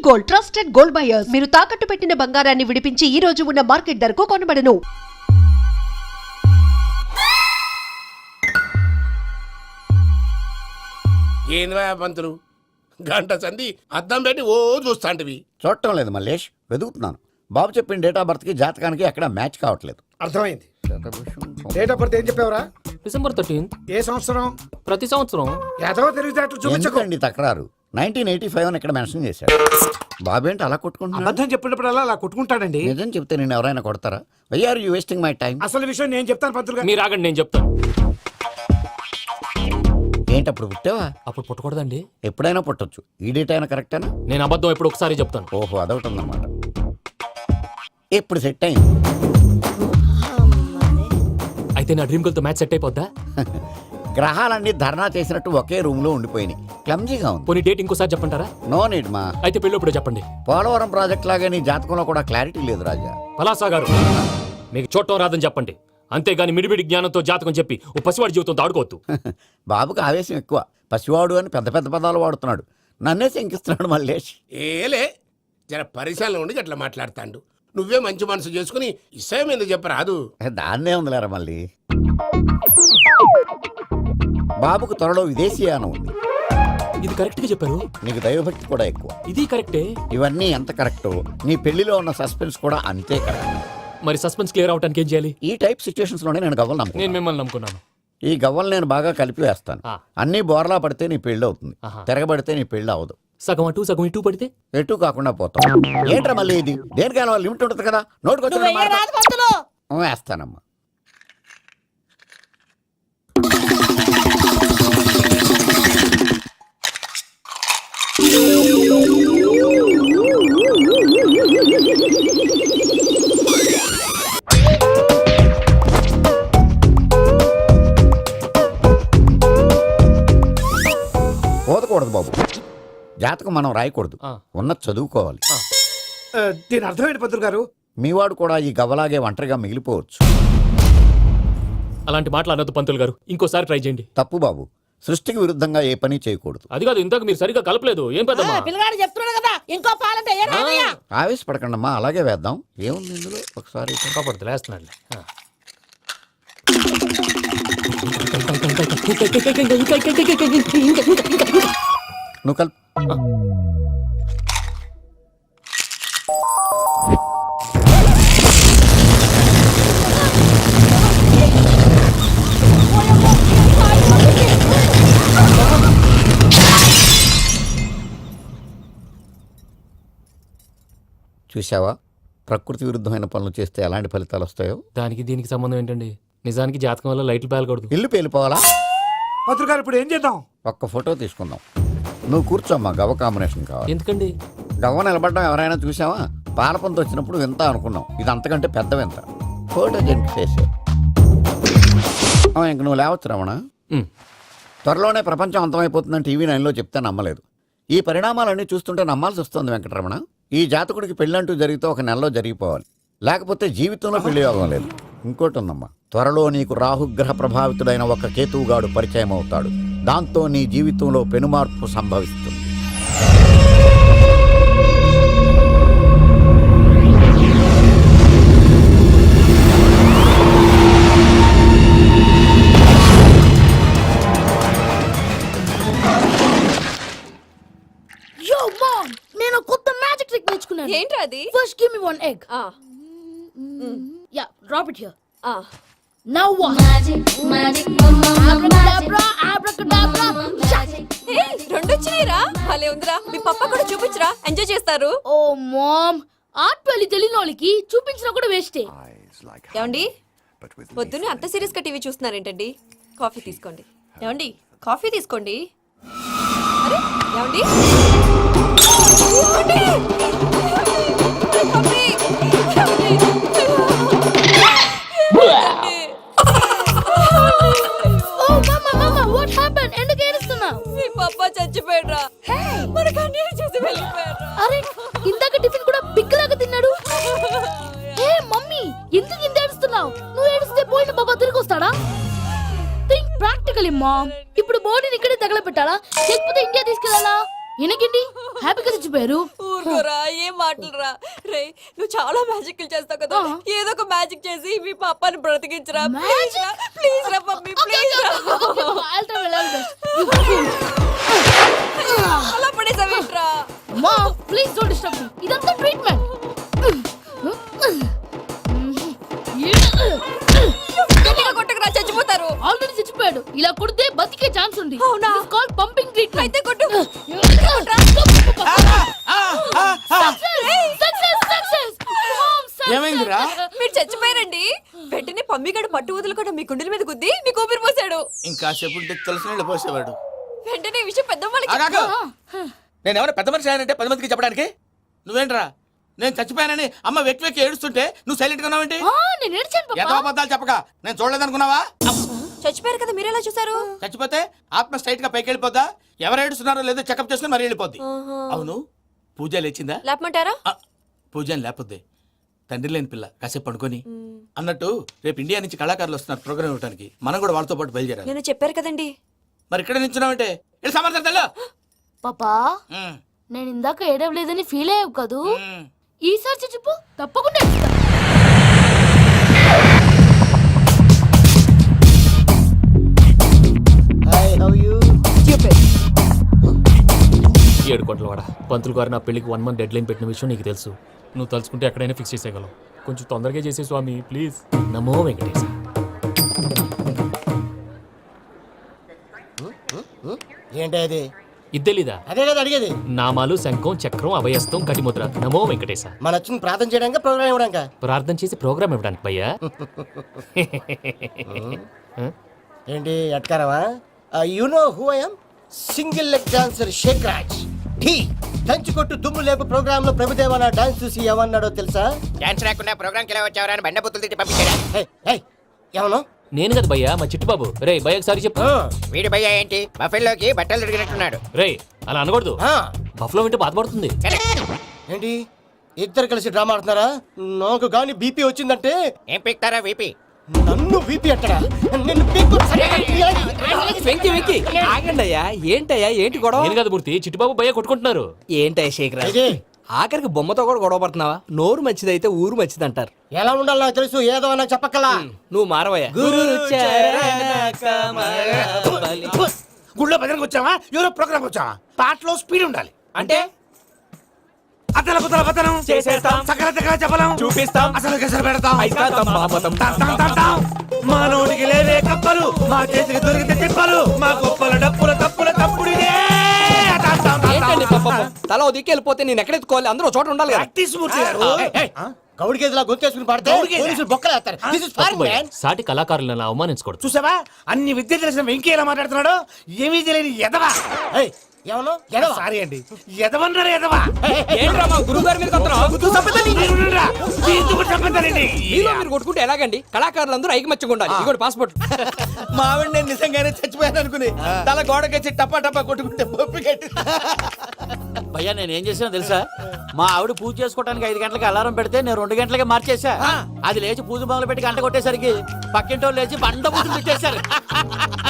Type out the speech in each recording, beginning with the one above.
Gold, trusted gold buyers. మీరు తాకట్టు పెట్టిన బంగారాన్ని విడిపించి ఈ రోజు ఉన్న మార్కెట్ ధరకు కొనబడను. ఏంది పంతులు గంట సంధి అద్దం పెట్టి ఓ చూస్తాంటివి. చూడటం లేదు మల్లేష్, వెతుకుతున్నాను. బాబు చెప్పిన డేట్ ఆఫ్ బర్త్ కి జాతకానికి ఎక్కడ మ్యాచ్ కావట్లేదు. అర్థమైంది. డేట్ ఆఫ్ బర్త్ ఏం చెప్పావురా? డిసెంబర్ 13. ఏ సంవత్సరం? ప్రతి సంవత్సరం. ఎదవ తెలివితేటలు చూపించకండి. ఎందుకండి తక్రారు? 1985 అని ఇక్కడ మెన్షన్ చేశాడు. బాబు ఏంటి అలా కొట్టుకుంటున్నా? అబద్ధం చెప్పినప్పుడల్లా అలా కొట్టుకుంటాడండి. నిజం చెప్తే నేను ఎవరైనా కొడతారా? Why are you wasting my time? అసలు విషయం నేను చెప్తాను పంతులు గారు. మీరు ఆగండి, నేను చెప్తాను. ఏంటి అప్పుడు పుట్టావా? అప్పుడు పుట్టకూడదండి. ఎప్పుడైనా పుట్టొచ్చు. ఈ డేట్ అయినా కరెక్టేనా? నేను అబద్ధం ఎప్పుడు ఒకసారి చెప్తాను. ఓహో, అదొకటి ఉందన్నమాట. ఇప్పుడు సెట్ అయింది. అయితే నా డ్రీమ్ గర్ల్ తో మ్యాచ్ సెట్ అయిపోద్దా? గ్రహాలన్నీ ధర్నా చేసినట్టు ఒకే రూమ్ లో ఉండిపోయినాయి. క్లమ్జీగా ఉంది. పోనీ డేట్ ఇంకోసారి చెప్పంటారా? నో నీడ్ మా. అయితే పెళ్ళప్పుడు చెప్పండి. పోలవరం ప్రాజెక్ట్ లాగా నీ జాతకంలో కూడా క్లారిటీ లేదు రాజా. పలాసా గారు, మీకు చూడటం రాదని చెప్పండి. అంతేగాని మిడిమిడి జ్ఞానంతో జాతకం చెప్పి ఓ పసివాడి జీవితంతో ఆడుకోవద్దు. బాబుకి ఆవేశం ఎక్కువ. పసివాడు అని పెద్ద పెద్ద పదాలు వాడుతున్నాడు. నన్నే శంకిస్తున్నాడు మల్లేష్. ఏలే జర పరిశీలన ఉండి అట్లా మాట్లాడతాండు. నువ్వే మంచి మనసు చేసుకుని ఇష్టం ఎందుకు చెప్పరాదు? దాన్నే ఉందిలేరా మళ్ళీ. బాబుకు త్వరలో విదేశీయానం ఉంది. ఇది కరెక్ట్ గా చెప్పారు. నీకు దైవభక్తి కూడా ఎక్కువ. ఇది కరెక్టే. ఇవన్నీ ఎంత కరెక్టో నీ పెళ్లిలో ఉన్న సస్పెన్స్ కూడా అంతే కరెక్ట్. మరి సస్పెన్స్ క్లియర్ అవడానికి ఏం చేయాలి? ఈ టైప్ సిచ్యువేషన్స్ లోనే నేను గవ్వలు నేను నమ్ముకున్నాను. మిమ్మల్ని నమ్ముకున్నాను. ఈ గవ్వలు నేను బాగా కలిపి వేస్తాను. అన్ని బోర్లా పడితే నీ పెళ్లి అవుతుంది. తిరగబడితే నీ పెళ్లి అవదు. సగం అటు సగం ఇటు పడితే ఎటు కాకుండా పోతాం. ఏంట్రా మళ్ళీ ఇది? దేనికైనా లిమిట్ ఉంటుంది కదా. నోటుకొచ్చి వేస్తానమ్మా. పోదకూడదు బాబు. జాతకం మనం రాయకూడదు, ఉన్నది చదువుకోవాలి. దీని అర్థమైంది పంతులు గారు. మీవాడు కూడా ఈ గవ్వలాగే ఒంటరిగా మిగిలిపోవచ్చు. అలాంటి మాటలు అనొద్దు పంతులు గారు. ఇంకోసారి ట్రై చేయండి. తప్పు బాబు. సృష్టికి విరుద్ధంగా ఏ పని చేయకూడదు. అది కాదు, ఇంతకు మీరు సరిగ్గా కలపలేదు. ఏం పెద్దమ్మా? పిల్లగాడు చెప్తున్నాడు కదా, ఇంకో పాలంటే ఆవేశపడకండమ్మా, అలాగే వేద్దాం. ఏముంది ఇందులో? ఒకసారి కాపాడుతు లేస్తున్నాడు. నువ్వు కల్. చూసావా, ప్రకృతి విరుద్ధమైన పనులు చేస్తే ఎలాంటి ఫలితాలు వస్తాయో. దానికి దీనికి సంబంధం ఏంటండి? నిజానికి జాతకం వల్ల లైట్లు పేలకూడదు. ఇల్లు పేలిపోవాలా? పంతులు గారు ఇప్పుడు ఏం చేద్దాం? ఒక్క ఫోటో తీసుకుందాం. నువ్వు కూర్చోమ్మా. గవ్వ కాంబినేషన్ కావాలి. ఎందుకండి? గవ్వ నిలబడడం ఎవరైనా చూసావా? పాలపంత వచ్చినప్పుడు వింత అనుకున్నాం. ఇది అంతకంటే పెద్ద వింత. ఫోటో జెంట్ చేసే. ఇంక నువ్వు లేవచ్చు రమణ. త్వరలోనే ప్రపంచం అంతమైపోతుందని టీవీ 9లో చెప్తే నమ్మలేదు. ఈ పరిణామాలన్నీ చూస్తుంటే నమ్మాల్సి వస్తుంది వెంకటరమణ. ఈ జాతకుడికి పెళ్ళంటూ జరిగితే ఒక నెలలో జరిగిపోవాలి, లేకపోతే జీవితంలో పెళ్లి యోగం లేదు. ఇంకోటి ఉందమ్మా, త్వరలో నీకు రాహుగ్రహ ప్రభావితుడైన ఒక కేతువుగాడు పరిచయం అవుతాడు. దాంతో నీ జీవితంలో పెనుమార్పు సంభవిస్తుంది. నేను కొత్త మ్యాజిక్ ట్రిక్ నేర్చుకున్నాను. ఏంట్రా అది? First give me one egg. Yeah, drop it here. Now what? Magic abracadabra abracadabra. Hey, రెండు వచ్చినాయిరా. భలే ఉందిరా. మీ పప్ప కూడా చూపించరా, ఎంజాయ్ చేస్తారు. ఓ మామ్, ఆర్ట్ పెళ్లి తెలియని వాళ్ళకి చూపించినా కూడా వేస్టే. ఏమండి, పొద్దున్నే అంత సీరియస్ గా టీవీ చూస్తున్నారేంటండి? కాఫీ తీసుకోండి. ఏమండి, కాఫీ తీసుకోండి. అరే ఏమండి, మీ పప్ప చచ్చిపోయాడ్రా. మనకు అన్యాయం చేసి వెళ్ళిపోయాడ్రా. అరే, ఇందాక టిఫిన్ కూడా పిక్కలాగా తిన్నాడు. ఏ మమ్మీ, ఎందుకు ఇంత ఏడుస్తున్నావు? నువ్వు ఏడిస్తే పోయిన బాబా తిరిగి వస్తాడా? Think practically mom. ఇప్పుడు బాడీని ఇక్కడే తగలబెట్టాలా, లేకపోతే ఇండియా తీసుకెళ్ళాలా? ఈయనకేంటి హ్యాపీగా చచ్చిపోయారు. ఊరుకోరా, ఏం మాటలురా. రే, నువ్వు చాలా మ్యాజిక్ చేస్తావు కదా, ఏదో ఒక మ్యాజిక్ చేసి మీ పాపాని బ్రతికించరా. ప్లీజ్ రా మమ్మీ, ప్లీజ్ రా. అలా పడేసావేంట్రా? మా ప్లీజ్ డోంట్ డిస్టర్బ్ మీ. ఇదంతా ట్రీట్మెంట్. గట్టిగా కొట్టకురా, చచ్చిపోతారు. ఆల్రెడీ చచ్చిపోయాడు. ఇలా కొడితే బతికే ఛాన్స్ ఉంది. అవునా? Call pumping treatment. అయితే కొట్టు. ఏమైందిరా? మీరు చచ్చిపోయారండి. వెంటనే పమ్మిగాడు పట్టు వదులుకుండా మీ గుండెల మీద గుద్ది మీకు ఊపిరి పోసాడు. ఇంకా సేపు తులసి నీళ్ళు పోసేవాడు. వెంటనే ఈ విషయం పెద్దవాళ్ళకి ఆగాగు. నేను ఎవరైనా పెద్ద మనిషి ఆయనంటే 10 మందికి చెప్పడానికి. నువ్వేంట్రా నేను చచ్చిపోయానని అమ్మ వెక్కి వెక్కి ఏడుస్తుంటే నువ్వు సైలెంట్ గా ఉన్నావేంటి? నేను ఏడ్చాను ఎంతో పాపా. అబద్ధాలు చెప్పక నేను చూడలేదనుకున్నావా? చచ్చిపోయారు కదా, మీరెలా చూసారు? చచ్చిపోతే ఆత్మ స్ట్రైట్ గా పైకి వెళ్ళిపోద్దా? ఎవరు ఏడుస్తున్నారో లేదో చెకప్ చేసుకుని మరీ వెళ్ళిపోద్ది. అవును, పూజ లేచిందా? లేపమంటారా? పూజ అని లేకపోద్ది. తండ్రి లేని పిల్ల కాసేపు పడుకొని అన్నట్టు రేపు ఇండియా నుంచి కళాకారులు వస్తున్నారు ప్రోగ్రామ్ ఇవ్వడానికి. మనం కూడా వాళ్ళతో పాటు బయలుదేరాలి. నేను చెప్పారు కదండి. మరి ఇక్కడ నిల్చున్నావంటే ఇది సమర్థతలో. పాపా నేను ఇందాక ఏడవలేదని ఫీల్ అయ్యావు కదూ. ఈసారి చచ్చిపో, తప్పకుండా ఏడుస్తా. ఏడు కోట్ల వాడ పంతులు గారు నా పెళ్లికి 1 month డెడ్ లైన్ పెట్టిన విషయం నీకు తెలుసు. నువ్వు తలుచుకుంటే ఎక్కడైనా ఫిక్స్ చేసేయగలవు. కొంచెం తొందరగా చేసే స్వామి ప్లీజ్. నమో వెంకటేశ. ఏంటి అది? ఇది తెలీదా? అదే కదా అడిగేది. నామాలు శంఖం చక్రం అభయస్తం కటిముద్ర. నమో వెంకటేశ. మన వచ్చింది ప్రార్థన చేయడానికి ప్రోగ్రామ్ ఇవ్వడానికి. ప్రార్థన చేసి ప్రోగ్రామ్ ఇవ్వడానికి భయ్యా. ఏంటి ఎట్కారవా? You know who I am? Single leg dancer Shaik Raj. టీ దంచి కొట్టు దుమ్ము లేపు ప్రోగ్రామ్ లో ప్రభుదేవ నా డాన్స్ చూసి ఏమన్నాడో తెలుసా? డాన్స్ రాకుండా ప్రోగ్రామ్కి ఎలా వచ్చావరా అని బండ బుద్ధులు తిట్టి పంపించాడా? ఏమన్నా? నేను కదా భయ్యా, మా చిట్టుబాబు. రే భయ్యకి సారీ చెప్పు. వీడి భయ్య ఏంటి బఫెల్లోకి బట్టలు తిరిగినట్టున్నాడు. రే అలా అనకూడదు. బఫ్లో వింటే బాధపడుతుంది. ఏంటి ఇద్దరు కలిసి డ్రామా ఆడుతున్నారా? నాకు గాని బీపీ వచ్చిందంటే ఏం పీక్తారా వీపీ? నన్ను బీపీ అట్టడా? నిన్ను పీక్కు- వెంకి వెంకి ఆగండి అయ్యా. ఏంటయ్యా ఏంటి గొడవ? నేను కదా మూర్తి, చిట్టుబాబు భయ్య కొట్టుకుంటున్నారు. ఏంటయ్యా శేఖర్, ఇది ఆఖరికి బొమ్మతో కూడా గొడవ పడుతున్నావా? నోరు మంచిదైతే ఊరు మంచిది అంటారు. ఎలా ఉండాలో నాకు తెలుసు, ఏదో నాకు చెప్పక్కలా. నువ్వు మారవయ్యా. గుళ్ళో భజనకు వచ్చావా? ఎవరో ప్రోగ్రామ్ వచ్చావా? పాటలో స్పీడ్ ఉండాలి. అంటే అతల కుతల పతనం చేసేస్తాం. సకల దగ్గర చెప్పలేం, చూపిస్తాం. అసలు గసలు పెడతాం. అయితాం, మాపతం. టాం టాం టాం టాం. మా నోటికి లేవే కప్పలు, మా చేతికి దొరికితే తిప్పలు, మా గొప్పల డప్పుల తప్పుల తప్పుడిదే. టాం టాం టాం ఏంటండి టాం. పాపం? తల ఓ దిక్కు వెళ్ళిపోతే నేను ఎక్కడెత్తుకోవాలి? అందరూ ఒక చోట ఉండాలి కదా. ప్రాక్టీస్ మూర్తి గారు. గౌడి గేదెలా గొంతేసుకుని పాడితే గౌడి పోలీసులు బొక్కలేస్తారు. This is foreign, భయ్యా, man. సాటి కళాకారులను అవమానించకూడదు. చూసావా అన్ని విద్య తెలిసిన వెంకీ ఎలా మాట్లాడుతున్నాడు? ఏమీ తెలియని ఎదవా. ఏయ్, ఏమన్నా? ఎడవా? సారీ అండి, ఎదవన్నారు ఎదవా. ఏంట్రా మా గురువు గారి మీద కొత్తరా? మీరుండురా. దీంతో కూడా చంపుతారండి. మీలో మీరు కొట్టుకుంటే ఎలాగండి? కళాకారులందరూ ఐకమత్యంగా ఉండాలి. ఇదిగోటి పాస్పోర్ట్. మా ఆవిడ నేను నిజంగానే చచ్చిపోయాను అనుకుని తల గోడకొచ్చి టపా టపా కొట్టుకుంటే పప్పి కట్టి. భయ్యా నేను ఏం చేసినా తెలుసా? మా ఆవిడ పూజ చేసుకోవడానికి 5 గంటలకి అలారం పెడితే నేను 2 గంటలకే మార్చేసా. అది లేచి పూజ మొదలు పెట్టి గంట కొట్టేసరికి పక్కింటో లేచి బండ పూజలు పెట్టేశారు.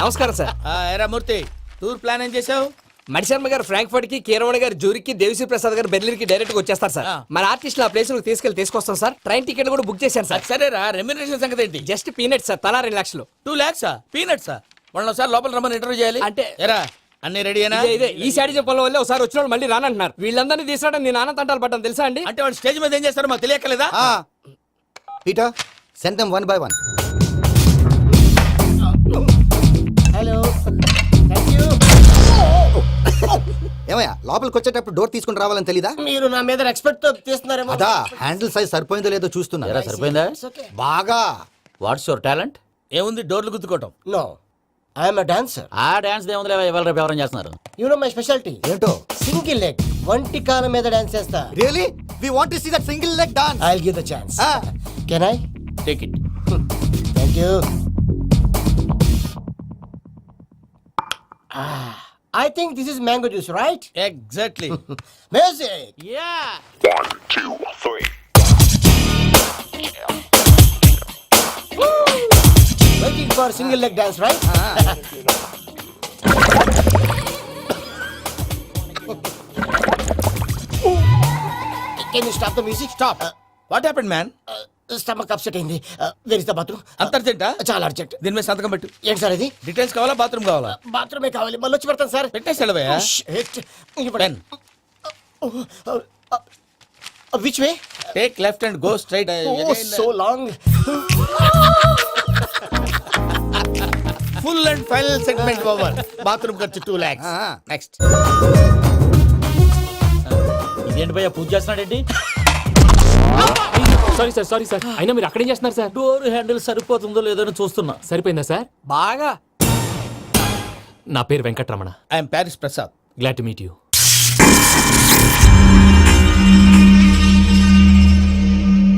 నమస్కారం సార్. ఎరా మూర్తి, టూర్ ప్లాన్ ఏం చేసావు? మణిశర్మ గారు ఫ్రాంక్ఫర్ట్ కి, కీరవాణి గారు జూరికి, దేవిశ్రీ ప్రసాద్ గారు బెర్లిన్ కి డైరెక్ట్ గా వచ్చేస్తారు సార్. మన ఆర్టిస్ట్ ఆ ప్లేస్ తీసుకొస్తాం సార్. ట్రైన్ టికెట్ కూడా బుక్ చేశాను సార్. సరేరా, రెమ్యూనరేషన్ సంగతి ఏంటి? జస్ట్ పీనట్ సార్, తలా 2 లక్షలు. 2 lakhs పీనట్సా? వాళ్ళని ఒకసారి లోపల రమ్మని ఇంటర్వ్యూ చేయాలి. అంటే ఎరా అన్ని రెడీయేనా? ఇదే ఈ శాడీ చెప్పడం వల్ల ఒకసారి వచ్చిన వాళ్ళు మళ్ళీ రానంటున్నారు. వీళ్ళందరినీ తీసుకురావడం నేను ఆనందంటాలు పడ్డాను తెలుసా అండి. అంటే వాళ్ళు స్టేజ్ మీద ఏం చేస్తారో మాకు తెలియక్కలేదా? Peter, send them one by one. Hello, thank you. ఏమయ్యా లోపలికి వచ్చేటప్పుడు డోర్ తీసుకుని రావాలని తెలీదా? మీరు నా మీద ఎక్స్పెక్ట్ తో తీస్తున్నారేమో. అదా హ్యాండిల్ సైజ్ సరిపోయిందో లేదో చూస్తున్నా. ఎరా సరిపోయిందా? బాగా. What's your talent? ఏముంది డోర్లు గుద్దుకోవటం. No, I'm dancer. ఆ డాన్స్ దేవుందిలే, ఇవాళ రేపు ఎవరైనా చేస్తున్నారు. యు నో మై స్పెషాలిటీ ఏంటో? సింగిల్ లెగ్, వంటి కాలం మీద డాన్స్ చేస్తా. Really we want to see that single leg dance. I will give the chance. Can I? Take it. Thank you. I think this is mango juice, right? Exactly. Music. Yeah. 1, 2, 3. Waiting for single leg dance, right? Can you stop the music? Stop. What happened man? Stomach upset అయింది. Where is the bathroom? అంత అర్జెంటా? చాలా urgent. దీని మీద సంతకం పెట్టు. ఏంటి sir ఇది? డీటెయిల్స్ కావాలా బాత్రూమ్ కావాలా? బాత్రూమే కావాలి, మళ్ళీ వచ్చి పెడతాను సార్. పెట్టేసి వెళ్ళవయ్యా. Pen. Which way? Take left and go straight. So long. Full and final segment over. Bathroom ఖర్చు 2 lakhs. నెక్స్ట్. ఇదేంటి భయ్యా పూజ చేస్తున్నాడేంటి? సారీ సార్ అయినా మీరు అక్కడేం చేస్తున్నారు సార్? డోర్ హ్యాండిల్ సరిపోతుందో లేదో అని చూస్తున్నా. సరిపోయిందా సార్? బాగా. నా పేరు Venkataramana. I'm Paris Prasad. Glad to meet you.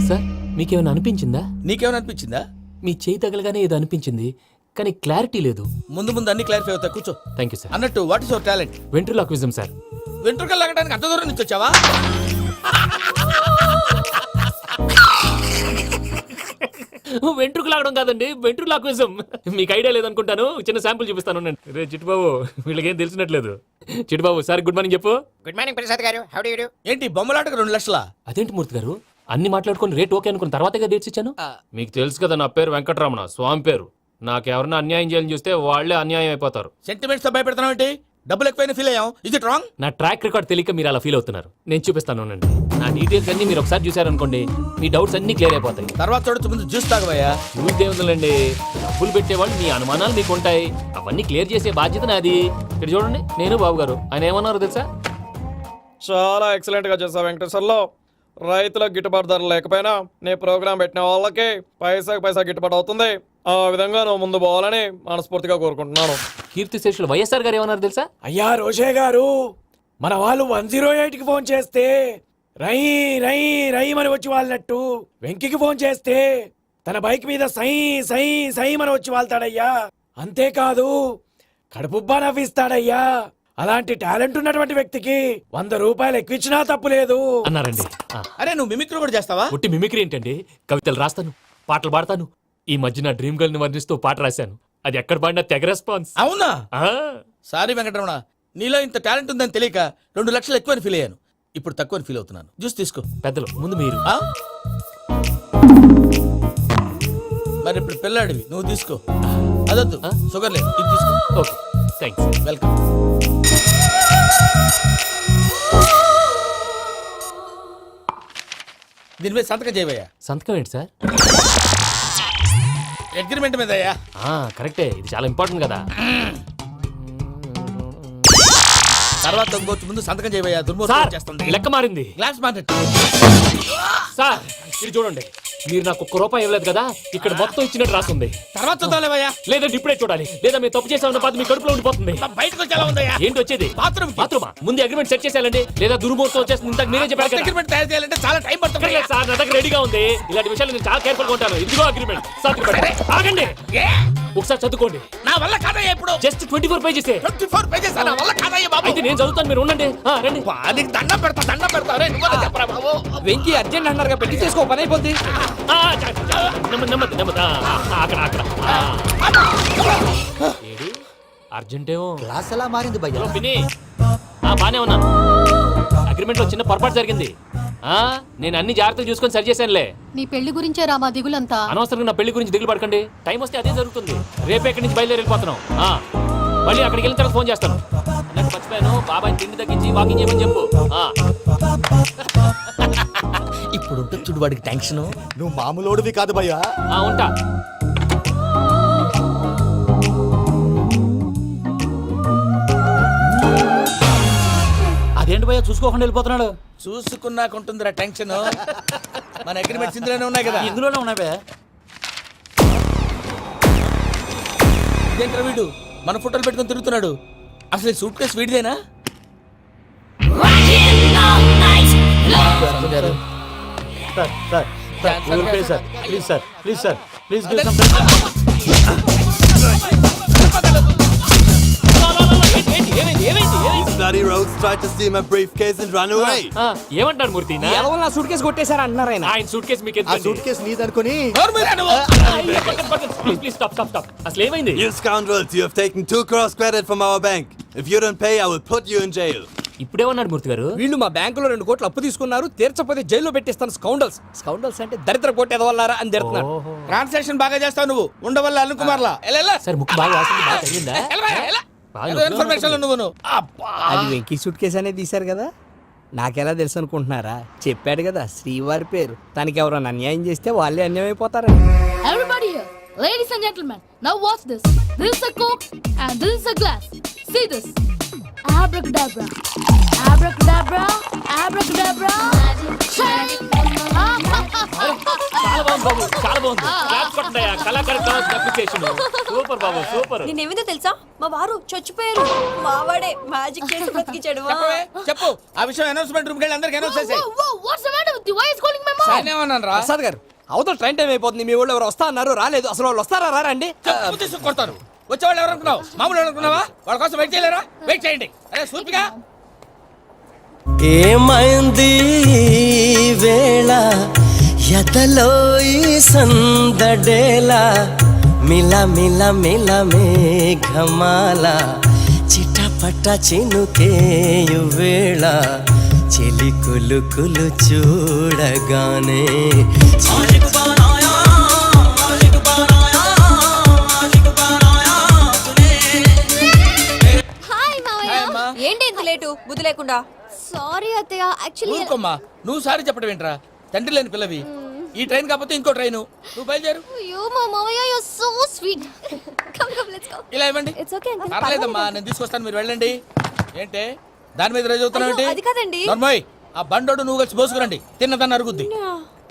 Sir మీకేమైనా అనిపించిందా? నీకేమైనా అనిపించిందా? మీ చేయి తగలగానే ఏదో అనిపించింది కానీ క్లారిటీ లేదు. ముందు ముందు అన్ని క్లారిఫై అవుతాయి, కూర్చో. Thank you sir. అన్నట్టు what is your talent? Ventriloquism sir. వెంట్రుకలు లాగడానికి అంత దూరం నుంచి వచ్చావా? వెంట్రుకు లాగడం కాదండి, వెంట్రులాక్విజం. మీకు ఐడియా లేదనుకుంటాను, చిన్న శాంపుల్ చూపిస్తాను. రే చిట్టుబాబు, వీళ్ళకేం తెలిసినట్లేదు. చిట్టుబాబు సార్ గుడ్ మార్నింగ్ చెప్పు. Good morning Prasad garu. How do you do? ఏంటి బొమ్మలాటకు 2 లక్షలా? అదేంటి మూర్తి గారు, అన్ని మాట్లాడుకుని రేట్ ఓకే అనుకున్న తర్వాతగా డేట్స్ ఇచ్చాను. మీకు తెలుసు కదా నా పేరు వెంకటరమణ, స్వామి పేరు. నాకెవరన్నా అన్యాయం చేయాలని చూస్తే వాళ్లే అన్యాయం అయిపోతారు. సెంటిమెంట్స్ తో భయపెడతావు ఏంటి? డబ్బులు ఎక్కువైనా ఫీల్ అయ్యాం. ఇది రాంగ్. నా ట్రాక్ రికార్డ్ తెలియక మీరు అలా ఫీల్ అవుతున్నారు. నేను చూపిస్తాను ఉండండి. నా డీటెయిల్స్ అన్ని మీరు ఒకసారి చూసారనుకోండి, మీ డౌట్స్ అన్ని క్లియర్ అయిపోతాయి. తర్వాత చూడొచ్చు, ముందు జ్యూస్ తాగవయ్యా. చూస్తే ఉందండి, డబ్బులు పెట్టేవాళ్ళు మీ అనుమానాలు మీకు ఉంటాయి, అవన్నీ క్లియర్ చేసే బాధ్యత నాది. ఇక్కడ చూడండి, నేను బాబు గారు. ఆయన ఏమన్నారు తెలుసా? చాలా ఎక్సలెంట్ గా చేసావు వెంకటేశ్వర్లో. రైతులకు గిట్టుబాటు ధర లేకపోయినా నీ ప్రోగ్రాం పెట్టిన వాళ్ళకి పైసాకి పైసా గిట్టుబాటు అవుతుంది. ఆ విధంగా నువ్వు ముందు పోవాలని మనస్ఫూర్తిగా కోరుకుంటున్నాను. కీర్తి శేషులు వైఎస్ఆర్ గారు ఏమన్నారు తెలుసా? అయ్యా రోషే గారు, మన వాళ్ళు 108కి ఫోన్ చేస్తే రై రై రై అని వచ్చి వాళ్ళనట్టు, వెంకికి ఫోన్ చేస్తే తన బైక్ మీద సై సై సై అని వచ్చి వాళ్తాడయ్యా. అంతేకాదు కడుపుబ్బా నవ్విస్తాడయ్యా. అలాంటి టాలెంట్ ఉన్నటువంటి వ్యక్తికి 100 రూపాయలు ఎక్కువిచ్చినా తప్పు లేదు అన్నారండి. అరే నువ్వు మిమిక్రీ కూడా చేస్తావా? ఒట్టి మిమిక్రీ ఏంటండి, కవితలు రాస్తాను, పాటలు పాడతాను. ఈ మధ్య నా డ్రీమ్ గర్ల్ ని వర్ణిస్తూ పాట రాశాను, అది ఎక్కడ పాడినా తెగ రెస్పాన్స్. అవునా? సారీ వెంకటరమణ, నీలో ఇంత టాలెంట్ ఉందని తెలియక 2 లక్షలు ఎక్కువని ఫీల్ అయ్యాను. ఇప్పుడు తక్కువని ఫీల్ అవుతున్నాను. జ్యూస్ తీసుకో. పెద్దలు ముందు మీరు. మరి ఇప్పుడు పిల్లాడివి, నువ్వు తీసుకో. అదొద్దు, షుగర్ లేదు, ఇది తీసుకో. Okay thanks. వెల్కమ్. దీని మీద సంతకం చేయవయ్యా. సంతకం ఏంటి సార్? అగ్రిమెంట్ మీద అయ్యా. కరెక్టే, ఇది చాలా ఇంపార్టెంట్ కదా. తర్వాత ఇంకొచ్చి ముందు సంతకం చేయవయ్యా. దుర్మోహం చేస్తుంది. లెక్క మారింది. Glass market. సార్ ఇది చూడండి, మీరు నాకు 1 రూపాయి ఇవ్వలేదు కదా, ఇక్కడ మొత్తం ఇచ్చినట్టు రాస్తుంది. తర్వాత చూద్దాంలేవయ్యా. లేదంటే ఇప్పుడే చూడాలి, లేదా మీరు తప్పు చేసామన్న బాధ మీ కడుపులో ఉండిపోతుంది. బయటకు వచ్చేలా ఉందయ్యా. ఏంటి వచ్చేది? బాత్రూమా? ముందు అగ్రిమెంట్ సెట్ చేసేయాలండి, లేదా దుర్మూర్తం వచ్చేస్తుంది. ఇంతకు మీరే చెప్పారు కదా. అగ్రిమెంట్ తయారు చేయాలంటే చాలా టైం పడుతుంది సార్. నా దగ్గర రెడీగా ఉంది. ఇలాంటి విషయాలు నేను చాలా కేర్ఫుల్ గా ఉంటాను. ఇదిగో అగ్రిమెంట్. ఆగండి, ఒకసారి చదువుకోండి. నా వల్ల కాదయ్యా. ఇప్పుడు జస్ట్ 24 పేజెస్. 24 పేజెస్ నా వల్ల కాదయ్యా బాబు. అయితే నేను చదువుతాను, మీరు ఉండండి. రండి. నీకు దండం పెడతా. రే నువ్వు చెప్పరా బాబు. వెంకీ అర్జెంట్ అన్నారు, పెట్టి చేసుకో, పని అయిపోద్ది. నెమ్మది. అక్కడ ఏడి అర్జెంటేమో. క్లాస్ ఎలా మారింది భయ్యా? పిన్ని బానే ఉన్నాను. అగ్రిమెంట్ లో చిన్న పొరపాటు జరిగింది. నేను అన్ని జాగ్రత్తలు చూసుకొని సరి చేశానులే. నీ పెళ్లి గురించే రామా దిగులంతా. అనవసరంగా నా పెళ్లి గురించి దిగులు పడకండి. టైం వస్తే అదే జరుగుతుంది. రేపే ఇక్కడి నుంచి బయలుదేరి వెళ్ళిపోతున్నాం. మళ్ళీ అక్కడికి వెళ్ళిన తర్వాత ఫోన్ చేస్తాను. నాకు మర్చిపోయాను, బాబాయ్ తిండి తగ్గించి వాకింగ్ చేయమని చెప్పు. ఇప్పుడు ఉంటుంది చూడు వాడికి టెన్షన్. నువ్వు మామూలోడివి కాదు భయ్యా. ఉంటా. అదేంటి భయ్యా చూసుకోకుండా వెళ్ళిపోతున్నాడు? చూసుకున్నాకుంటుందిరా టెన్షన్. మన అగ్రిమెంట్స్ ఇందులోనే ఉన్నాయి కదా. ఇందులోనే ఉన్నాయి భయ్యా. ఇదేంట్రా వీడు మన ఫోటోలు పెట్టుకొని తిరుగుతున్నాడు? అసలు సూట్ కేసు వీడిదేనా? ప్లీజ్ ఏమంటారు మూర్తి? నా సూట్ కేసు కొట్టేశారు అంటున్నారు ఆయన. ఆయన సూట్ కేసు మీకు సూట్ కేసు నీదనుకుని. Please stop. అసలు ఏమైంది? You scoundrels, you have taken 2 crores credit from our bank. If you don't pay, I will put you in jail. ఇప్పుడేమన్నాడు మూర్తి గారు? వీళ్ళు మా బ్యాంకులో 2 కోట్లు అప్పు తీసుకున్నారు, తీర్చకపోతే జైల్లో పెట్టిస్తాను. స్కౌండల్స్. స్కౌండల్స్ అంటే దరిద్ర కోట ఎదవల్లారా అని తిడుతున్నారు. ట్రాన్సాక్షన్ బాగా చేస్తావు నువ్వు, ఉండవల్ల అల్లు కుమార్లా. సార్ ముక్కు బాగా వాసింది, బాగా తగిలిందా? బాగా నొప్పి ఇన్ఫర్మేషన్ నువ్వు అది వెంకీ సూట్ కేసు అనేది తీశారు కదా, నాకెలా తెలుసు అనుకుంటున్నారా? చెప్పాడు కదా శ్రీవారి పేరు. తనకి ఎవరైనా అన్యాయం చేస్తే వాళ్ళే అన్యాయం అయిపోతారు. Everybody here, ladies and gentlemen, now watch this. This is a Coke and this is a glass. See this. Abracadabra. Abracadabra. Abracadabra. చాలా బాగుంది బాబు, చాలా బాగుంది. క్లాప్స్ కొట్టండి, కళాకారు అప్రిసియేషన్. సూపర్ బాబు, సూపర్. నేనేమిందో తెలుసా, మా వారు చచ్చిపోయారు. మావాడే మ్యాజిక్ చేసి బ్రతికించాడు. చెప్పు ఆ విషయం అనౌన్స్మెంట్ రూమ్ కెళ్ళి అందరికి అనౌన్స్ చేసేయ్. Whoa, what's the matter with you? Why is calling my mom? నేనేమన్నాను రా? ప్రసాద్ గారు, అవతల ట్రైన్ టైం అయిపోతుంది. మీ వాళ్ళు ఎవరు వస్తా అన్నారు, రాలేదు. అసలు వాళ్ళు వస్తారా రారా అండి? చెప్పు తీసుకు కొడతారు. వచ్చేవాళ్ళు ఎవరు అనుకున్నావు? మామూలు అనుకున్నావా? వాళ్ళ కోసం వెయిట్ చేయలేరా? వెయిట్ చేయండి. అరే సూపిగా ఏమైంది వేళ ఎదలో ఈ సందడేలా మిల మిల మిల మేఘమాల చిటపట చినుకేయు వేళ చెలి కులు కులు చూడగానే ఏంటి ఇంత లేటు బుద్ధి లేకుండా? Sorry, Ataya. Actually, ఊరుకోమ్మా, నువ్వు సారీ చెప్పడం ఏంట్రా? తండ్రి లేని పిల్లవి. ఈ ట్రైన్ కాకపోతే ఇంకో ట్రైన్. నువ్వు బయలుదేరు. you, Mama, you're so sweet. Come, let's go. ఇలా ఇవ్వండి. It's okay. పర్లేదమ్మా, నేను తీసుకొస్తాను, మీరు వెళ్ళండి. ఏంటే దాని మీద రోజు అవుతున్నావు ఏంటి? అది కాదండి. నర్మోయ్, ఆ బండోడు నువ్వు కలిసి పోసుకురండి. తిన్నదాన్ని అరుగుద్ది.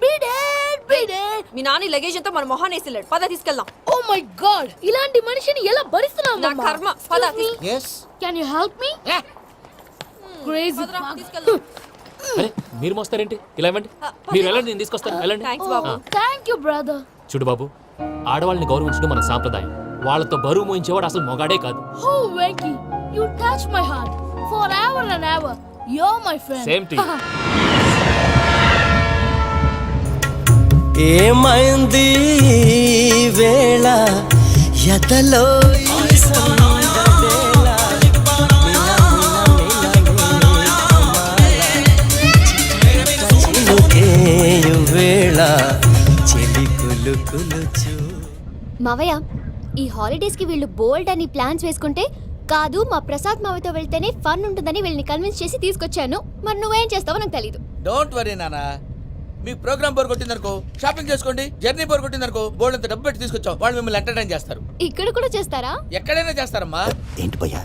Beat it. Me Nani luggage అంతా మన మొహాన్ని వేసిల్లాడు. పద తీసుకెళ్దాం. Oh my God. ఇలాంటి మనిషిని ఎలా భరిస్తున్నావు? నా కర్మ. పద Can you help me? Crazy. తీసుకెళ్దాం. అరే మీరు మోస్తారేంటి? ఇలా ఇవ్వండి, మీరు వెళ్ళండి, నేను తీసుకొస్తాను. వెళ్ళండి. Thanks Babu. Thank you, brother. చూడు బాబు, ఆడవాళ్ళని గౌరవించడం మన సాంప్రదాయం. వాళ్ళతో బరువు మోయించేవాడు అసలు మొగాడే కాదు. Oh, Venky, you touch my heart forever and ever. You're my friend. Same to you. ఏమైంది వేళ ఎదలో ఈ సందడేలా చినుకేయు వేళ చెలి కులు కులు చూ. మావయ్య, ఈ హాలిడేస్ కి వీళ్ళు బోల్డ్ అని ప్లాన్స్ వేసుకుంటే కాదు మా ప్రసాద్ మావయ్యతో వెళ్తేనే ఫన్ ఉంటుందని వీళ్ళని కన్విన్స్ చేసి తీసుకొచ్చాను. మరి నువ్వేం చేస్తావో నాకు తెలీదు. డోంట్ వరీ నానా, మీ ప్రోగ్రామ్ బోర్ కొట్టిందనుకో షాపింగ్ చేసుకోండి. జర్నీ బోర్ కొట్టిందనుకో బోర్డు అంత డబ్బు పెట్టి తీసుకొచ్చాం. వాళ్ళు మిమ్మల్ని ఎంటర్టైన్ చేస్తారు. ఇక్కడ కూడా చేస్తారా? ఎక్కడైనా చేస్తారమ్మా. ఏంటి భయ్యా,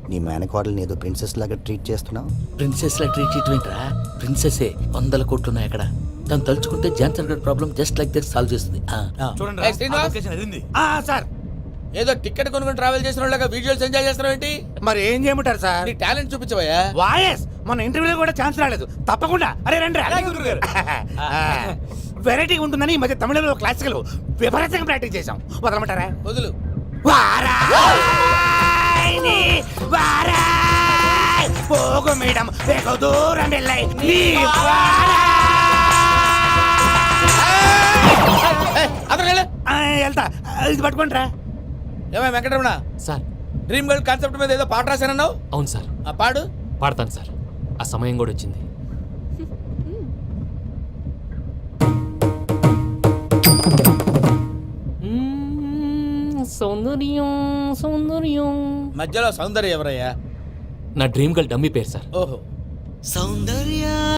నీ మేనకోడల్ని ఏదో ప్రిన్సెస్ లాగా ట్రీట్ చేస్తున్నావు? ప్రిన్సెస్ లా ట్రీట్ చేయటమేంట్రా? ప్రిన్సెసే 100 కోట్లు ఉన్నాయి అక్కడ. తను తలుచుకుంటే జాన్సన్ గడ్ problem just like that solve చేస్తుంది. ఏయ్, శ్రీనివాస్. సార్, ఏదో టికెట్ కొనుక్కొని ట్రావెల్ చేసిన వాళ్ళగా విజువల్స్ ఎంజాయ్ చేస్తున్నావు ఏంటి? మరి ఏం చేయమంటారు సార్? నీ టాలెంట్ చూపించవయ్యా. వాయస్ మన ఇంటర్వ్యూలో కూడా ఛాన్స్ రాలేదు. తప్పకుండా అరే రండి. వెరైటీ ఉంటుందని ఈ మధ్య తమిళంలో క్లాసికల్ విపరీతంగా ప్రాక్టీస్ చేసాం. వదలమంటారా? వదులు. పోగు మేడం వెగు దూరం వెళ్ళై వెళ్తా. ఇది పట్టుకుంటారా? ఏమై Venkataramana sir, dream girl concept మీద ఏదో పాట రాశానన్నావు? అవును సార్. ఆ పాడు. పాడతాను సార్, ఆ సమయం కూడా వచ్చింది. సౌందర్యం సౌందర్యం. మధ్యలో సౌందర్య ఎవరయ్యా? నా డ్రీమ్ గర్ల్ డమ్మీ పేరు సార్. ఓహో, సౌందర్య